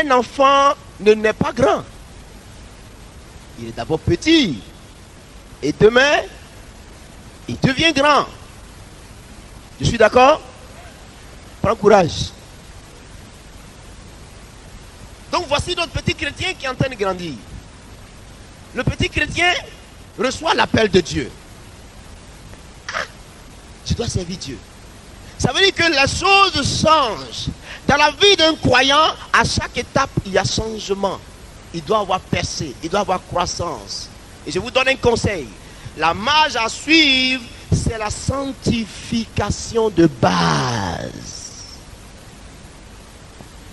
un enfant ne naît pas grand. Il est d'abord petit. Et demain, il devient grand. Je suis d'accord? Prends courage. Donc voici notre petit chrétien qui est en train de grandir. Le petit chrétien reçoit l'appel de Dieu. Ah, je dois servir Dieu. Ça veut dire que les choses changent. Dans la vie d'un croyant, à chaque étape, il y a changement. Il doit avoir percé, il doit avoir croissance. Et je vous donne un conseil. La marge à suivre, c'est la sanctification de base.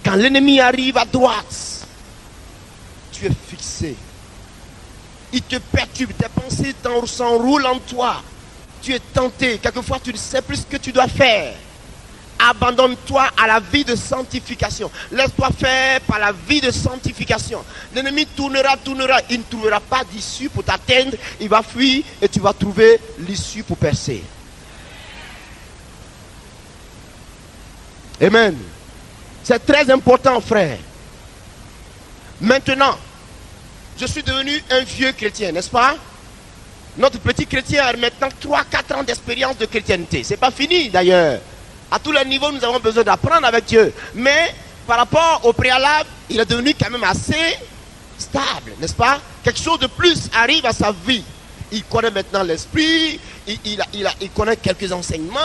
Quand l'ennemi arrive à droite, tu es fixé. Il te perturbe, tes pensées s'enroulent en toi. Tu es tenté, quelquefois tu ne sais plus ce que tu dois faire. Abandonne-toi à la vie de sanctification. Laisse-toi faire par la vie de sanctification. L'ennemi tournera. Il ne trouvera pas d'issue pour t'atteindre. Il va fuir et tu vas trouver l'issue pour percer. Amen. C'est très important, frère. Maintenant, je suis devenu un vieux chrétien, n'est-ce pas? Notre petit chrétien a maintenant 3-4 ans d'expérience de chrétienté. C'est pas fini d'ailleurs. À tous les niveaux, nous avons besoin d'apprendre avec Dieu. Mais par rapport au préalable, il est devenu quand même assez stable, n'est-ce pas? Quelque chose de plus arrive à sa vie. Il connaît maintenant l'esprit, il connaît quelques enseignements,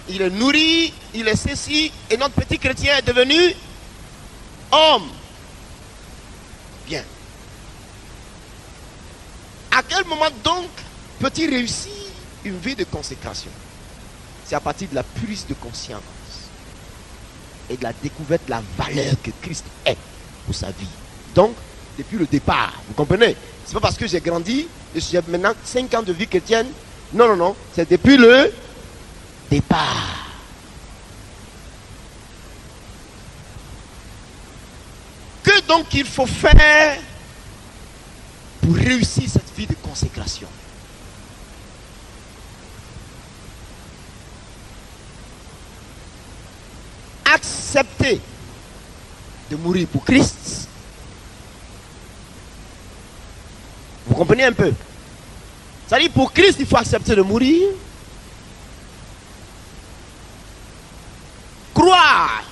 il est nourri, il est ceci. Et notre petit chrétien est devenu homme. Bien. À quel moment donc peut-il réussir une vie de consécration? C'est à partir de la prise de conscience et de la découverte de la valeur que Christ est pour sa vie. Donc, depuis le départ, vous comprenez? C'est pas parce que j'ai grandi et j'ai maintenant 5 ans de vie chrétienne. Non, c'est depuis le départ. Que donc il faut faire pour réussir cette vie de consécration? Accepter de mourir pour Christ. Vous comprenez un peu? C'est-à-dire pour Christ, il faut accepter de mourir. Croire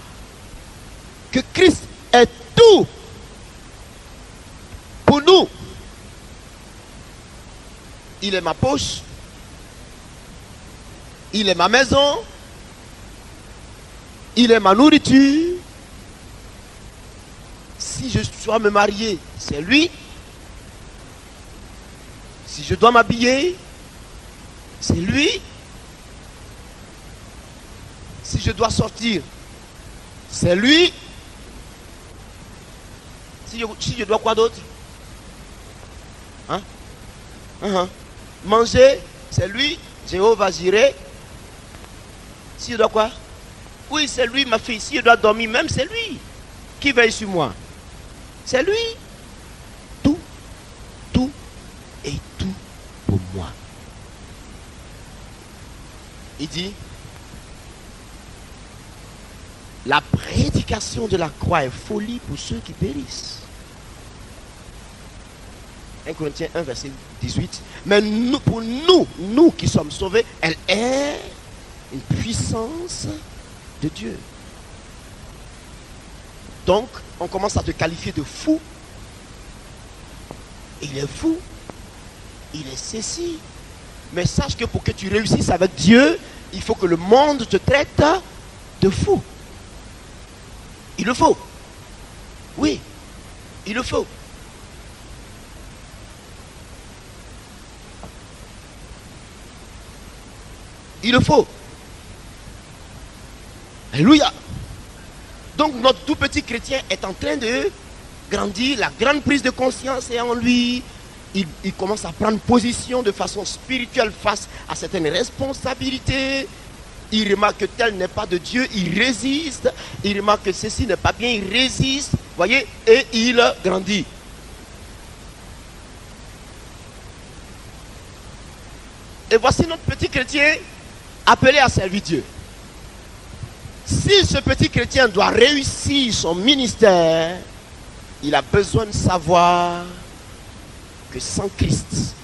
que Christ est tout pour nous. Il est ma poche. Il est ma maison. Il est ma nourriture. Si je dois me marier, c'est lui. Si je dois m'habiller, c'est lui. Si je dois sortir, c'est lui. Si je dois quoi d'autre? Manger, c'est lui. Jéhovah Jireh. Si je dois quoi? Oui, c'est lui, ma fille. Si je dois dormir, même c'est lui qui veille sur moi. C'est lui. Tout et tout pour moi. Il dit, la prédication de la croix est folie pour ceux qui périssent. 1 Corinthiens 1, verset 18. Mais nous, pour nous qui sommes sauvés, elle est une puissance de Dieu. Donc, on commence à te qualifier de fou. Il est fou. Il est ceci. Mais sache que pour que tu réussisses avec Dieu, il faut que le monde te traite de fou. Il le faut. Oui, il le faut. Il le faut. Alléluia. Donc notre tout petit chrétien est en train de grandir. La grande prise de conscience est en lui. Il commence à prendre position de façon spirituelle face à certaines responsabilités. Il remarque que tel n'est pas de Dieu, il résiste. Il remarque que ceci n'est pas bien, il résiste. Voyez, et il grandit. Et voici notre petit chrétien appelé à servir Dieu. Si ce petit chrétien doit réussir son ministère, il a besoin de savoir que sans Christ,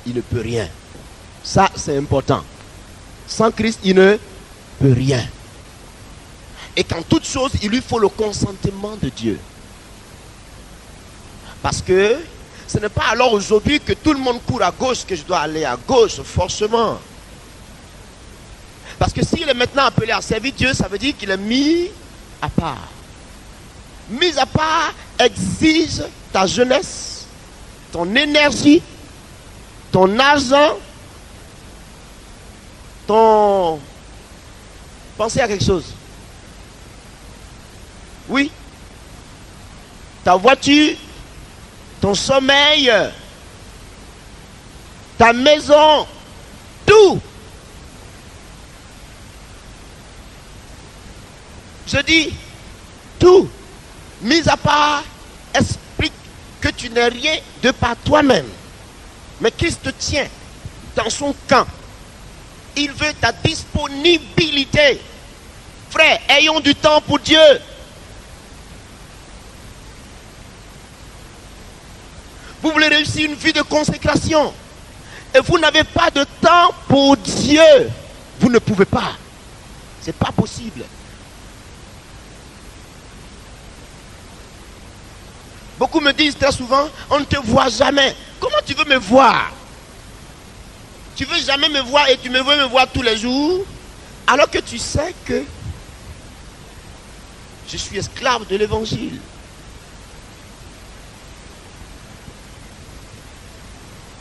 il ne peut rien. Ça, c'est important. Sans Christ, il ne peut rien. Et qu'en toute chose, il lui faut le consentement de Dieu. Parce que ce n'est pas alors aujourd'hui que tout le monde court à gauche que je dois aller à gauche, forcément. Parce que s'il est maintenant appelé à servir Dieu, ça veut dire qu'il est mis à part. Mis à part exige ta jeunesse, ton énergie, ton argent, ton... Pensez à quelque chose. Oui. Ta voiture, ton sommeil, ta maison, tout. Je dis tout, mis à part, explique que tu n'es rien de par toi-même. Mais Christ te tient dans son camp. Il veut ta disponibilité. Frère, ayons du temps pour Dieu. Vous voulez réussir une vie de consécration et vous n'avez pas de temps pour Dieu. Vous ne pouvez pas. Ce n'est pas possible. Beaucoup me disent très souvent, on ne te voit jamais. Comment tu veux me voir? Tu veux jamais me voir et tu veux me voir tous les jours, alors que tu sais que je suis esclave de l'évangile.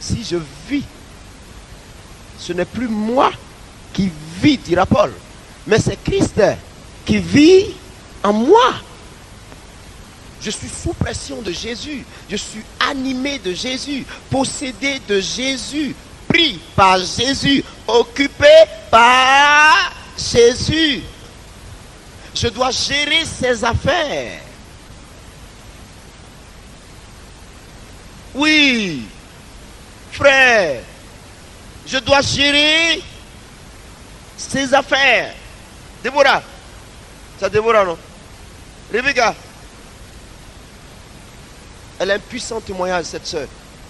Si je vis, ce n'est plus moi qui vis, dira Paul, mais c'est Christ qui vit en moi. Je suis sous pression de Jésus, je suis animé de Jésus, possédé de Jésus, pris par Jésus, occupé par Jésus. Je dois gérer ses affaires. Oui, frère, je dois gérer ses affaires. Déborah, c'est Déborah, non? Rebecca, elle a un puissant témoignage, cette soeur.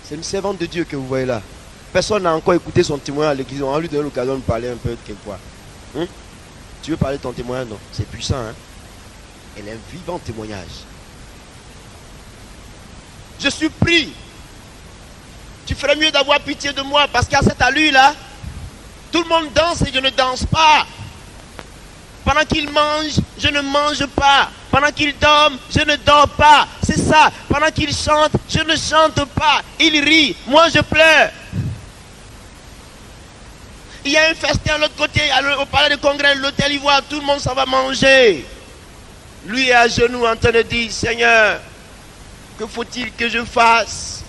C'est une servante de Dieu que vous voyez là. Personne n'a encore écouté son témoignage à l'église. On va lui donner l'occasion de parler un peu de quelque fois. Tu veux parler de ton témoignage? Non, c'est puissant. Hein? Elle est un vivant témoignage. Je suis pris. Tu ferais mieux d'avoir pitié de moi parce qu'à cette allure-là, tout le monde danse et je ne danse pas. Pendant qu'il mange, je ne mange pas. Pendant qu'il dorme, je ne dors pas. C'est ça. Pendant qu'il chante, je ne chante pas. Il rit, moi je pleure. Il y a un festin de l'autre côté, au palais de congrès, l'hôtel Ivoire, tout le monde s'en va manger. Lui est à genoux en train de dire, Seigneur, que faut-il que je fasse?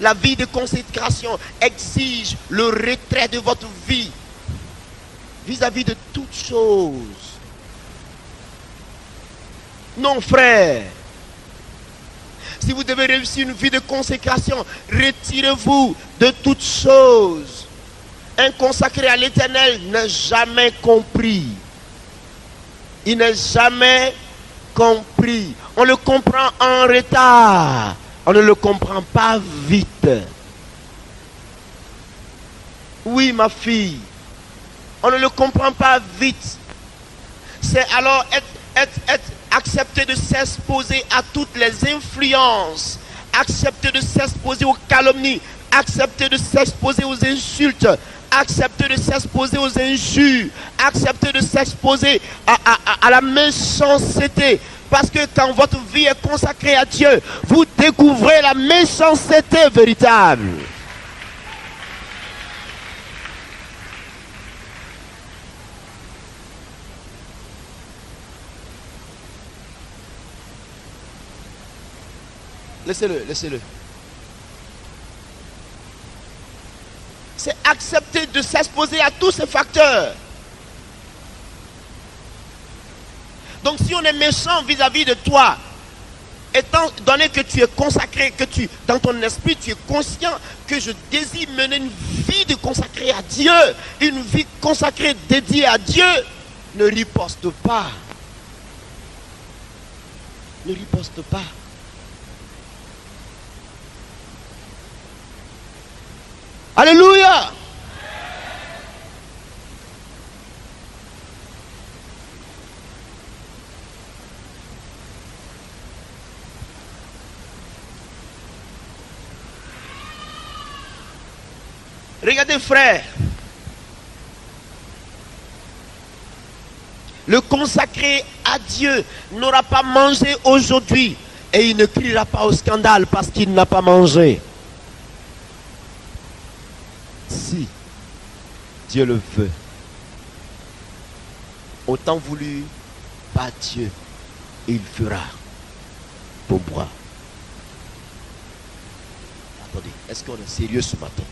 La vie de consécration exige le retrait de votre vie vis-à-vis de toutes choses. Non, frère. Si vous devez réussir une vie de consécration, retirez-vous de toutes choses. Un consacré à l'Éternel n'est jamais compris. Il n'est jamais compris. On le comprend en retard. On ne le comprend pas vite. Oui, ma fille. On ne le comprend pas vite. C'est alors accepter de s'exposer à toutes les influences, accepter de s'exposer aux calomnies, accepter de s'exposer aux insultes, accepter de s'exposer aux injures, accepter de s'exposer à la méchanceté. Parce que quand votre vie est consacrée à Dieu, vous découvrez la méchanceté véritable. Laissez-le, laissez-le. C'est accepter de s'exposer à tous ces facteurs. Donc si on est méchant vis-à-vis de toi, étant donné que tu es consacré, que dans ton esprit tu es conscient que je désire mener une vie de consacré à Dieu, une vie consacrée dédiée à Dieu, ne riposte pas. Ne riposte pas. Alléluia. Regardez, frère. Le consacré à Dieu n'aura pas mangé aujourd'hui et il ne criera pas au scandale parce qu'il n'a pas mangé. Si Dieu le veut, autant voulu par Dieu, il fera pour moi. Attendez, est-ce qu'on est sérieux ce matin?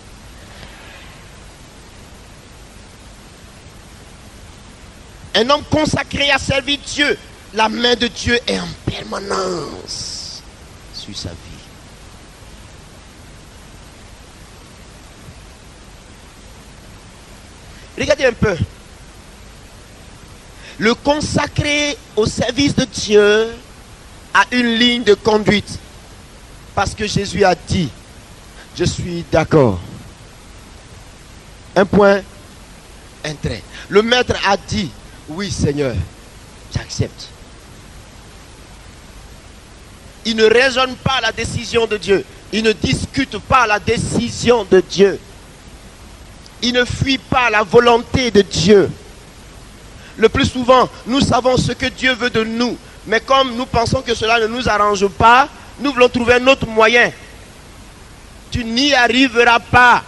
Un homme consacré à servir Dieu, la main de Dieu est en permanence sur sa vie. Regardez un peu. Le consacré au service de Dieu a une ligne de conduite. Parce que Jésus a dit, je suis d'accord. Un point, un trait. Le maître a dit, oui Seigneur, j'accepte. Il ne raisonne pas la décision de Dieu. Il ne discute pas la décision de Dieu. Il ne fuit pas la volonté de Dieu. Le plus souvent, nous savons ce que Dieu veut de nous. Mais comme nous pensons que cela ne nous arrange pas, nous voulons trouver un autre moyen. Tu n'y arriveras pas.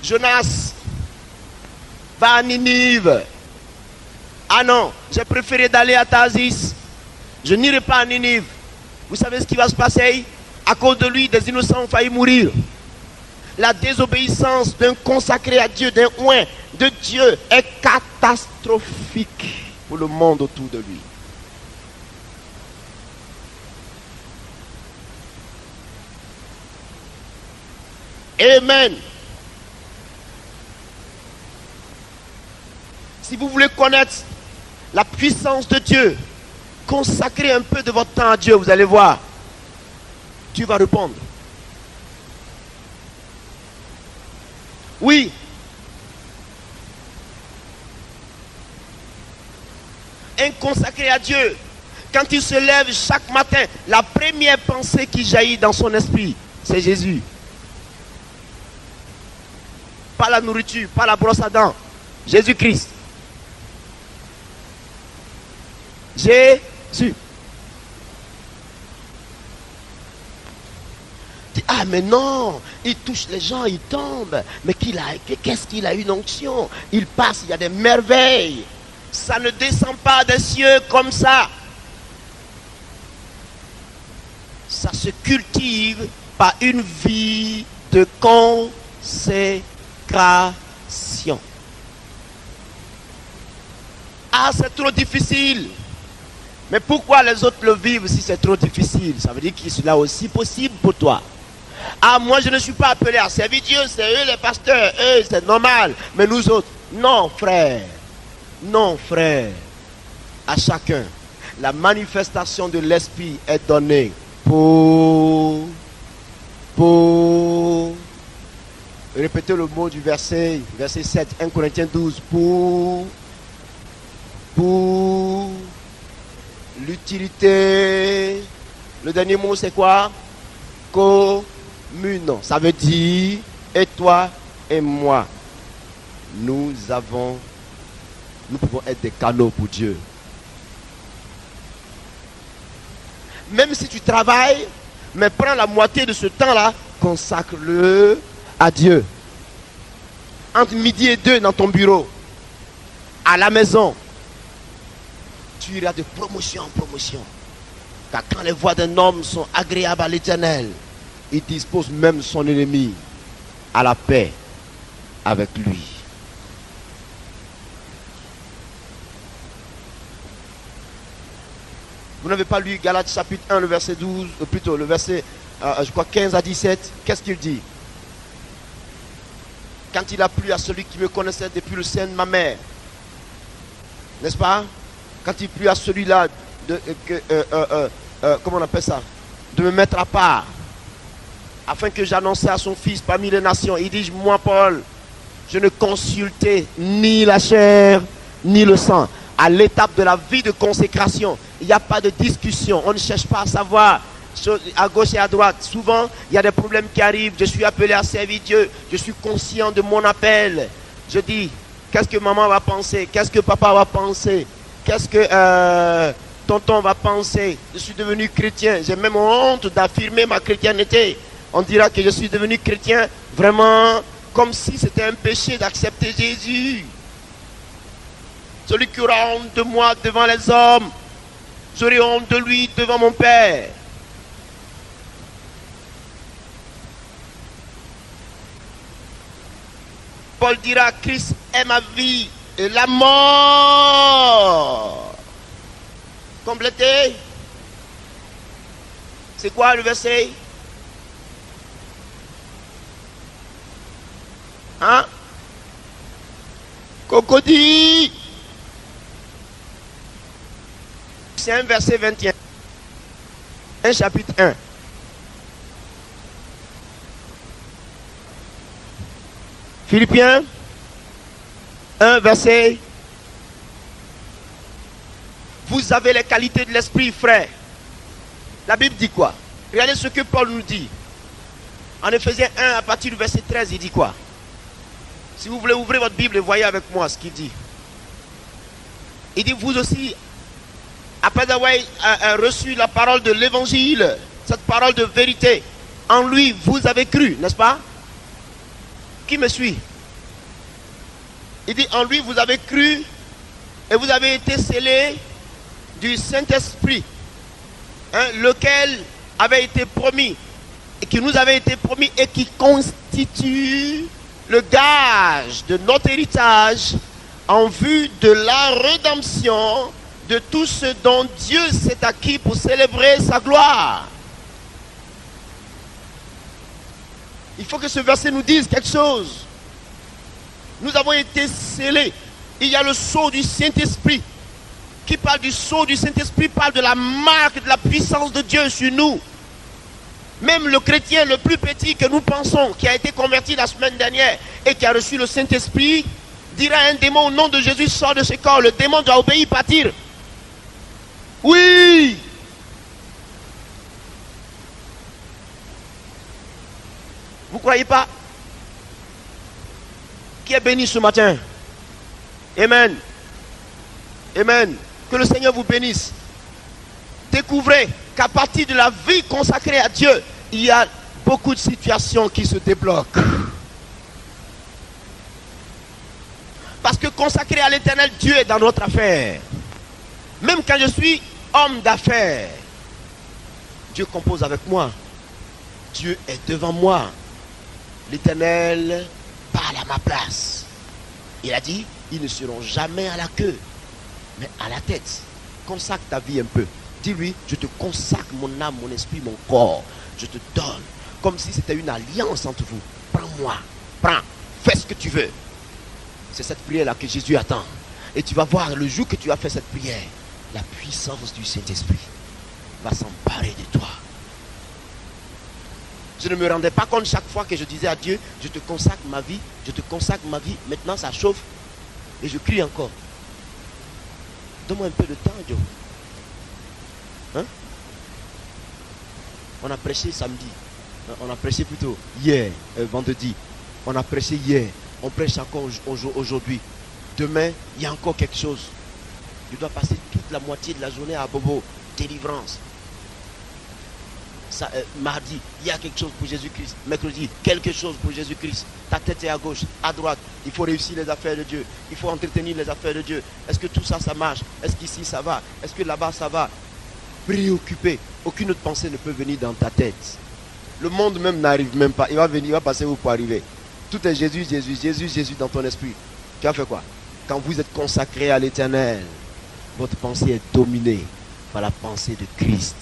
Jonas va à Ninive. Ah non, j'ai préféré d'aller à Tarsis. Je n'irai pas à Ninive. Vous savez ce qui va se passer? À cause de lui, des innocents ont failli mourir. La désobéissance d'un consacré à Dieu, d'un oint de Dieu est catastrophique pour le monde autour de lui. Amen. Si vous voulez connaître la puissance de Dieu, consacrez un peu de votre temps à Dieu, vous allez voir. Tu vas répondre. Oui. Un consacré à Dieu, quand il se lève chaque matin, la première pensée qui jaillit dans son esprit, c'est Jésus. Pas la nourriture, pas la brosse à dents. Jésus-Christ. Jésus. Ah mais non, il touche les gens, il tombe. Mais qu'est-ce qu'il a une onction? Il passe, il y a des merveilles. Ça ne descend pas des cieux comme ça. Ça se cultive par une vie de consécration. Ah, c'est trop difficile. Mais pourquoi les autres le vivent si c'est trop difficile? Ça veut dire que cela aussi possible pour toi. Ah, moi je ne suis pas appelé à servir Dieu, c'est eux les pasteurs, eux c'est normal. Mais nous autres, non frère, non frère. À chacun, la manifestation de l'esprit est donnée pour répétez le mot du verset 7, 1 Corinthiens 12, pour l'utilité. Le dernier mot c'est quoi? Commune. Ça veut dire, et toi et moi, nous pouvons être des canaux pour Dieu. Même si tu travailles, mais prends la moitié de ce temps-là, consacre-le à Dieu. Entre midi et 2 dans ton bureau, à la maison, tu iras de promotion en promotion. Car quand les voies d'un homme sont agréables à l'Éternel, il dispose même son ennemi à la paix avec lui. Vous n'avez pas lu Galates chapitre 1, le verset 12, plutôt le verset, je crois 15 à 17. Qu'est-ce qu'il dit? Quand il a plu à celui qui me connaissait depuis le sein de ma mère, N'est-ce pas? Quand il prie à celui-là, comment on appelle ça? De me mettre à part, afin que j'annonce à son fils parmi les nations. Il dit, moi Paul, je ne consultais ni la chair, ni le sang. À l'étape de la vie de consécration, il n'y a pas de discussion. On ne cherche pas à savoir à gauche et à droite. Souvent, il y a des problèmes qui arrivent. Je suis appelé à servir Dieu. Je suis conscient de mon appel. Je dis, qu'est-ce que maman va penser? Qu'est-ce que papa va penser? Qu'est-ce que tonton va penser? Je suis devenu chrétien. J'ai même honte d'affirmer ma chrétienté. On dira que je suis devenu chrétien vraiment comme si c'était un péché d'accepter Jésus. Celui qui aura honte de moi devant les hommes, j'aurai honte de lui devant mon Père. Paul dira, Christ est ma vie et la mort. Complété. C'est quoi le verset? Hein? Cocody. C'est un verset 21. Un chapitre 1. Philippiens 1, verset. Vous avez les qualités de l'esprit, frère. La Bible dit quoi? Regardez ce que Paul nous dit. En Éphésiens 1, à partir du verset 13, il dit quoi? Si vous voulez ouvrir votre Bible et voyez avec moi ce qu'il dit. Il dit, vous aussi, après avoir reçu la parole de l'évangile, cette parole de vérité, en lui, vous avez cru, n'est-ce pas? Qui me suit? Il dit, en lui, vous avez cru et vous avez été scellés du Saint-Esprit, hein, lequel avait été promis, et qui nous avait été promis et qui constitue le gage de notre héritage en vue de la rédemption de tout ce dont Dieu s'est acquis pour célébrer sa gloire. Il faut que ce verset nous dise quelque chose. Nous avons été scellés. Il y a le sceau du Saint-Esprit. Qui parle du sceau du Saint-Esprit parle de la marque de la puissance de Dieu sur nous. Même le chrétien le plus petit que nous pensons, qui a été converti la semaine dernière et qui a reçu le Saint-Esprit, dira à un démon au nom de Jésus, sort de ce corps. Le démon doit obéir, partir. Oui. Vous ne croyez pas? Qui est béni ce matin? Amen. Amen. Que le Seigneur vous bénisse. Découvrez qu'à partir de la vie consacrée à Dieu, il y a beaucoup de situations qui se débloquent. Parce que consacré à l'Éternel, Dieu est dans notre affaire. Même quand je suis homme d'affaires, Dieu compose avec moi. Dieu est devant moi. L'Éternel parle à ma place. Il a dit, ils ne seront jamais à la queue, mais à la tête. Consacre ta vie un peu. Dis-lui, je te consacre mon âme, mon esprit, mon corps. Je te donne. Comme si c'était une alliance entre vous. Prends-moi. Prends. Fais ce que tu veux. C'est cette prière-là que Jésus attend. Et tu vas voir, le jour que tu as fait cette prière, la puissance du Saint-Esprit va s'emparer de toi. Je ne me rendais pas compte chaque fois que je disais à Dieu, je te consacre ma vie, je te consacre ma vie. Maintenant ça chauffe et je crie encore. Donne-moi un peu de temps, Dieu. Hein? On a prêché samedi. On a prêché plutôt hier, vendredi. On a prêché hier. On prêche encore aujourd'hui. Demain, il y a encore quelque chose. Je dois passer toute la moitié de la journée à Bobo. Délivrance. Mardi, il y a quelque chose pour Jésus-Christ. Mercredi, quelque chose pour Jésus-Christ. Ta tête est à gauche, à droite. Il faut réussir les affaires de Dieu. Il faut entretenir les affaires de Dieu. Est-ce que tout ça, ça marche? Est-ce qu'ici, ça va? Est-ce que là-bas, ça va? Préoccupé. Aucune autre pensée ne peut venir dans ta tête. Le monde même n'arrive même pas. Il va venir, il va passer où pour arriver? Tout est Jésus, Jésus, Jésus, Jésus dans ton esprit. Tu as fait quoi? Quand vous êtes consacré à l'Éternel, votre pensée est dominée par la pensée de Christ.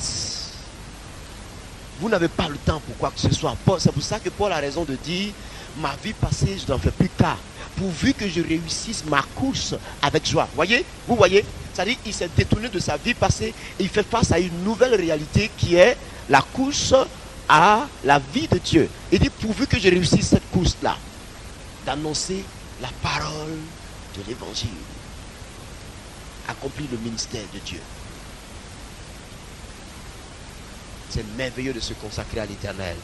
Vous n'avez pas le temps pour quoi que ce soit. C'est pour ça que Paul a raison de dire, ma vie passée, je n'en fais plus cas. pourvu que je réussisse ma course avec joie. Voyez, vous voyez, c'est-à-dire qu'il s'est détourné de sa vie passée et il fait face à une nouvelle réalité qui est la course à la vie de Dieu. Il dit pourvu que je réussisse cette course-là, d'annoncer la parole de l'évangile, accomplir le ministère de Dieu. C'est merveilleux de se consacrer à l'Éternel.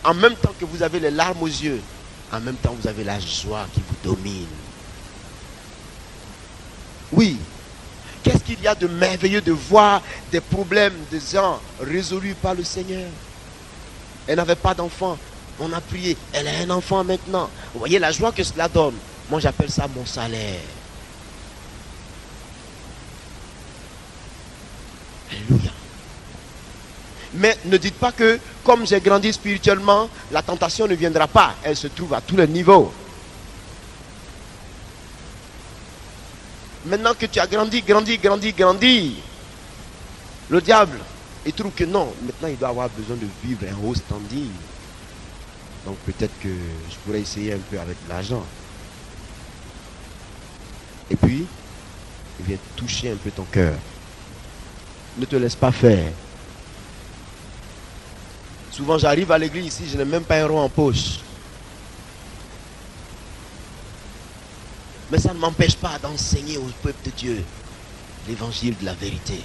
En même temps que vous avez les larmes aux yeux, en même temps vous avez la joie qui vous domine. Oui, qu'est-ce qu'il y a de merveilleux de voir des problèmes des gens résolus par le Seigneur. Elle n'avait pas d'enfant, on a prié, elle a un enfant maintenant. Vous voyez la joie que cela donne. Moi j'appelle ça mon salaire. Alléluia. Mais ne dites pas que comme j'ai grandi spirituellement, la tentation ne viendra pas. Elle se trouve à tous les niveaux. Maintenant que tu as grandi, le diable, il trouve que non, maintenant il doit avoir besoin de vivre un haut standing. Donc peut-être que je pourrais essayer un peu avec l'argent. Et puis, il vient toucher un peu ton cœur. Ne te laisse pas faire. Souvent j'arrive à l'église ici, je n'ai même pas un rond en poche. Mais ça ne m'empêche pas d'enseigner au peuple de Dieu l'évangile de la vérité.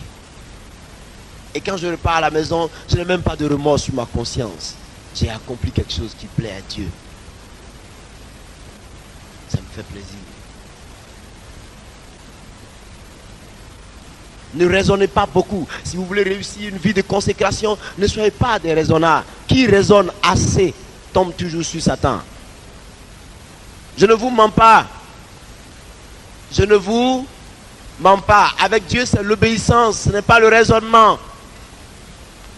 Et quand je repars à la maison, je n'ai même pas de remords sur ma conscience. J'ai accompli quelque chose qui plaît à Dieu. Ça me fait plaisir. Ne raisonnez pas beaucoup. Si vous voulez réussir une vie de consécration, ne soyez pas des raisonnards. Qui raisonne assez tombe toujours sur Satan. Je ne vous mens pas. Je ne vous mens pas. Avec Dieu, c'est l'obéissance, ce n'est pas le raisonnement.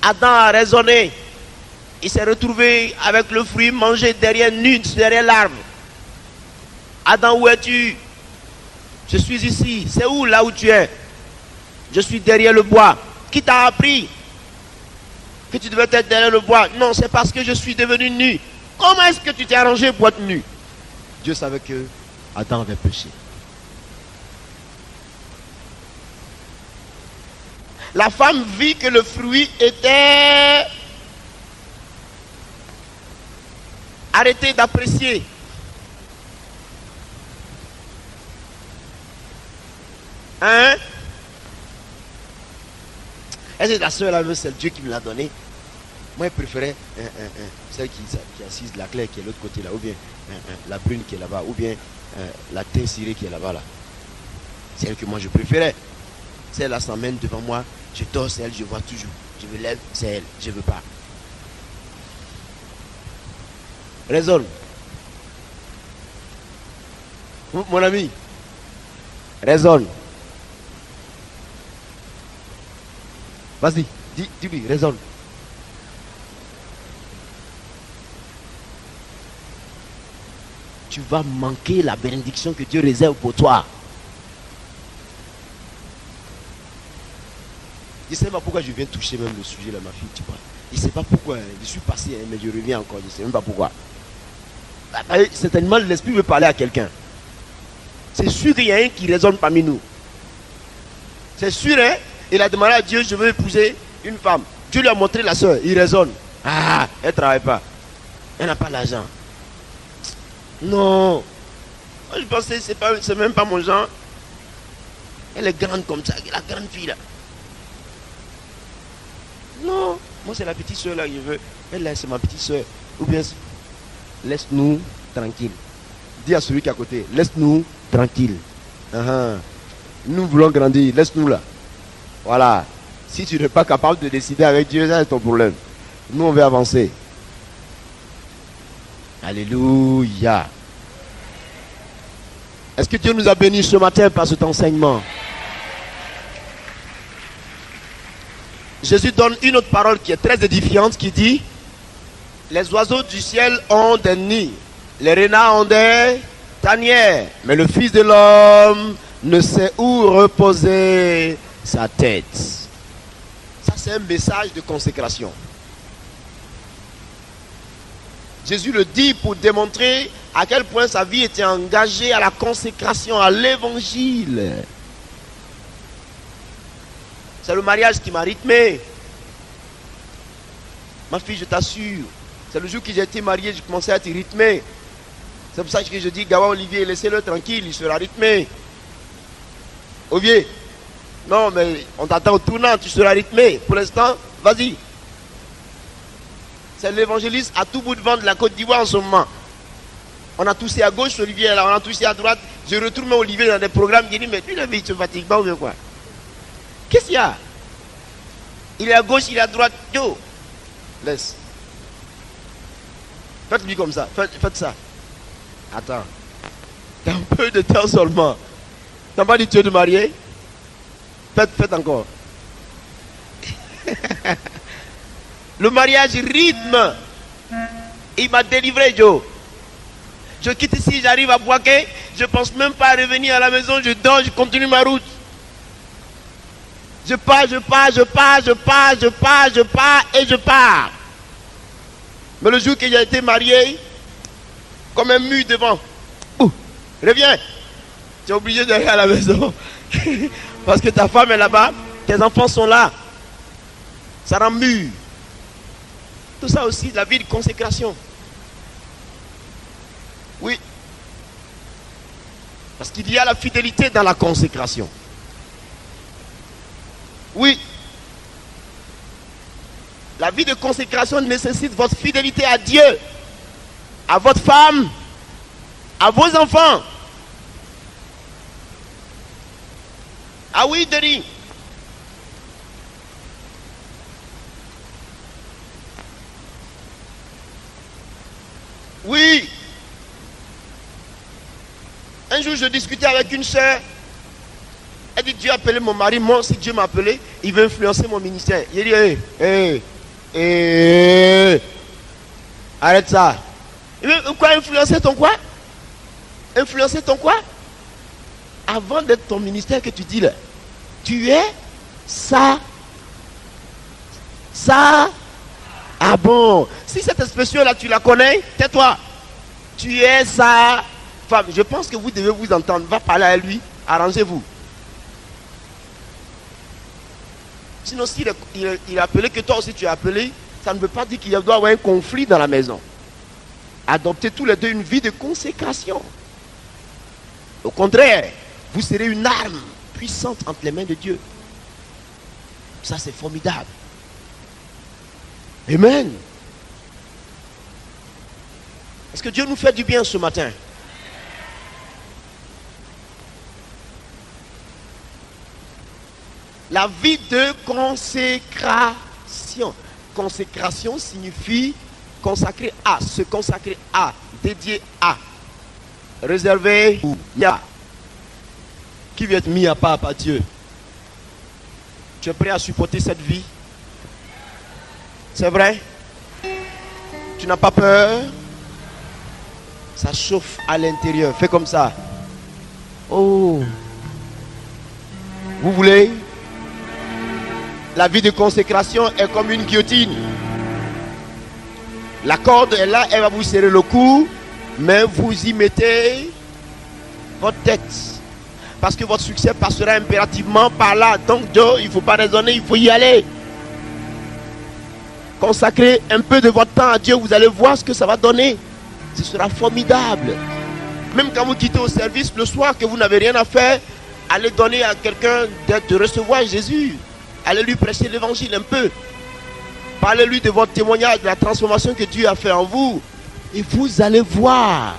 Adam a raisonné. Il s'est retrouvé avec le fruit mangé derrière l'arbre. Adam, où es-tu? Je suis ici. C'est où là où tu es? Je suis derrière le bois. Qui t'a appris que tu devais être derrière le bois? Non, c'est parce que je suis devenu nu. Comment est-ce que tu t'es arrangé pour être nu? Dieu savait que Adam avait péché. La femme vit que le fruit était arrêté d'apprécier. Hein? Est-ce que la soeur là, c'est Dieu qui me l'a donné? Moi, je préférais celle qui est assise, la claire qui est de l'autre côté là, ou bien la brune qui est là-bas, ou bien la teinte cirée qui est là-bas là. C'est elle que moi je préférais. Celle-là s'emmène devant moi, je dors, c'est elle, je vois toujours. Je me lève, c'est elle, je ne veux pas. Raisonne. Mon ami, raisonne. Vas-y, dis-lui, raisonne. Tu vas manquer la bénédiction que Dieu réserve pour toi. Je ne sais pas pourquoi je viens toucher même le sujet de ma fille, tu vois. Je ne sais pas pourquoi, je suis passé, mais je reviens encore, je ne sais même pas pourquoi. Certainement, l'esprit veut parler à quelqu'un. C'est sûr qu'il y a un qui raisonne parmi nous. C'est sûr, hein? Il a demandé à Dieu, je veux épouser une femme. Dieu lui a montré la soeur, il raisonne. Ah, elle ne travaille pas. Elle n'a pas l'argent. Non. Moi, je pensais que c'est même pas mon genre. Elle est grande comme ça, la grande fille là. Non, moi c'est la petite soeur là que je veux. Elle là, c'est ma petite soeur. Ou bien, laisse-nous tranquille. Dis à celui qui est à côté, laisse-nous tranquille. Nous voulons grandir, laisse-nous là. Voilà. Si tu n'es pas capable de décider avec Dieu, ça c'est ton problème. Nous, on veut avancer. Alléluia. Est-ce que Dieu nous a bénis ce matin par cet enseignement? Jésus donne une autre parole qui est très édifiante, qui dit: les oiseaux du ciel ont des nids, les renards ont des tanières, mais le Fils de l'homme ne sait où reposer sa tête. Ça, c'est un message de consécration. Jésus le dit pour démontrer à quel point sa vie était engagée à la consécration, à l'évangile. C'est le mariage qui m'a rythmé. Ma fille, je t'assure, c'est le jour que j'ai été marié, je commençais à être rythmé. C'est pour ça que je dis, Gawa Olivier, laissez-le tranquille, il sera rythmé. Olivier, non, mais on t'attend au tournant, tu seras rythmé. Pour l'instant, vas-y. C'est l'évangéliste à tout bout de vent de la Côte d'Ivoire en ce moment. On a toussé à gauche, Olivier là, on a toussé à droite. Je retrouve Olivier dans des programmes, il dit, mais lui, il se fatigue pas ou bien quoi? Qu'est-ce qu'il y a? Il est à gauche, il est à droite. Yo, laisse. Faites-lui comme ça, faites ça. Attends. T'as un peu de temps seulement. T'as pas dit tu es de marier? Faites encore. Le mariage rythme. Il m'a délivré, Joe. Je quitte ici, j'arrive à Boaké. Je pense même pas à revenir à la maison. Je dors, je continue ma route. Je pars et je pars. Mais le jour que j'ai été marié, comme un mur devant. Reviens. Tu es obligé d'aller à la maison. Parce que ta femme est là-bas, tes enfants sont là. Ça rend mûr. Tout ça aussi, la vie de consécration. Oui. Parce qu'il y a la fidélité dans la consécration. Oui. La vie de consécration nécessite votre fidélité à Dieu, à votre femme, à vos enfants. Ah oui, Denis. Oui. Un jour, je discutais avec une sœur. Elle dit, Dieu a appelé mon mari. Moi, si Dieu m'a appelé, il veut influencer mon ministère. Il dit, arrête ça. Il veut quoi, influencer ton quoi? Influencer ton quoi? Avant d'être ton ministère que tu dis là, tu es ça. Ah bon? Si cette expression là tu la connais, tais-toi. Tu es sa femme. Je pense que vous devez vous entendre. Va parler à lui, arrangez-vous. Sinon, s'il est appelé, que toi aussi tu es appelé, ça ne veut pas dire qu'il doit y avoir un conflit dans la maison. Adoptez tous les deux une vie de consécration. Au contraire, vous serez une arme puissante entre les mains de Dieu. Ça, c'est formidable. Amen. Est-ce que Dieu nous fait du bien ce matin? La vie de consécration. Consécration signifie consacrer à, se consacrer à, dédié à, réservé à. Qui veut être mis à part par Dieu? Tu es prêt à supporter cette vie? C'est vrai? Tu n'as pas peur? Ça chauffe à l'intérieur. Fais comme ça. Oh. Vous voulez? La vie de consécration est comme une guillotine. La corde est là, elle va vous serrer le cou, mais vous y mettez votre tête. Parce que votre succès passera impérativement par là. Donc, il ne faut pas raisonner, il faut y aller. Consacrez un peu de votre temps à Dieu, vous allez voir ce que ça va donner. Ce sera formidable. Même quand vous quittez au service le soir, que vous n'avez rien à faire, allez donner à quelqu'un de recevoir Jésus. Allez lui prêcher l'évangile un peu. Parlez-lui de votre témoignage, de la transformation que Dieu a fait en vous. Et vous allez voir.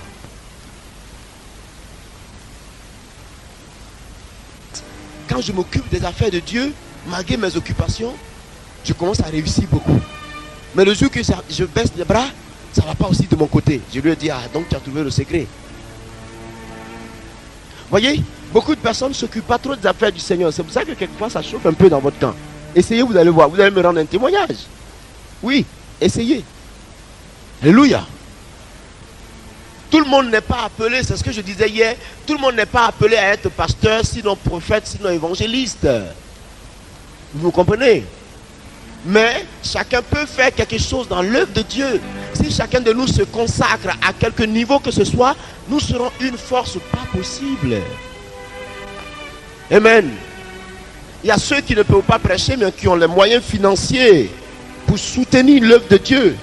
Quand je m'occupe des affaires de Dieu, malgré mes occupations, je commence à réussir beaucoup. Mais le jour que je baisse les bras, ça ne va pas aussi de mon côté. Je lui ai dit, ah, donc tu as trouvé le secret. Voyez, beaucoup de personnes ne s'occupent pas trop des affaires du Seigneur. C'est pour ça que quelquefois ça chauffe un peu dans votre camp. Essayez, vous allez voir. Vous allez me rendre un témoignage. Oui, essayez. Alléluia. Tout le monde n'est pas appelé, c'est ce que je disais hier, tout le monde n'est pas appelé à être pasteur, sinon prophète, sinon évangéliste. Vous comprenez? Mais chacun peut faire quelque chose dans l'œuvre de Dieu. Si chacun de nous se consacre à quelque niveau que ce soit, nous serons une force pas possible. Amen. Il y a ceux qui ne peuvent pas prêcher, mais qui ont les moyens financiers pour soutenir l'œuvre de Dieu.